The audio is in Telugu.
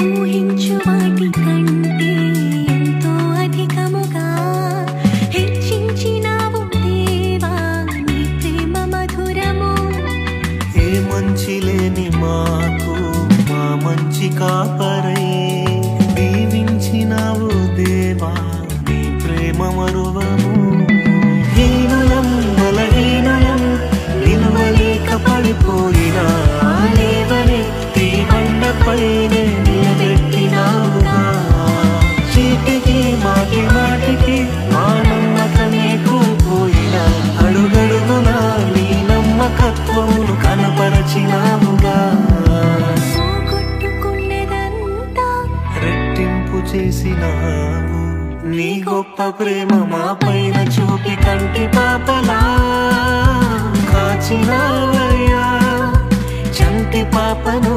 ఊహించు వాటి కంటే ఎంతో అధికముగా హెచ్చించినావు దేవా నీ ప్రేమ మధురము. ఏ మంచి లేని మాకు మా మంచి కాపరై దీవించినావు దేవా నీ ప్రేమ మరువము. హీనులం బలహీనులం నిలువలేక పడిపోయినా లేవనెత్తి బండపైనే నిలబెట్టినావుగా. చీటికి మాటి మాటికి మా నమ్మకమే కోల్పోయినా అడుగడుగునా నీ నమ్మకత్వమును కనపరచినావుగా. పోగొట్టుకున్నదంతా రెట్టింపు చేసినావు నీ గొప్ప ప్రేమ మా పైన చూపి కంటి పాపలా కాచినావయ్యా. చంటి పాపను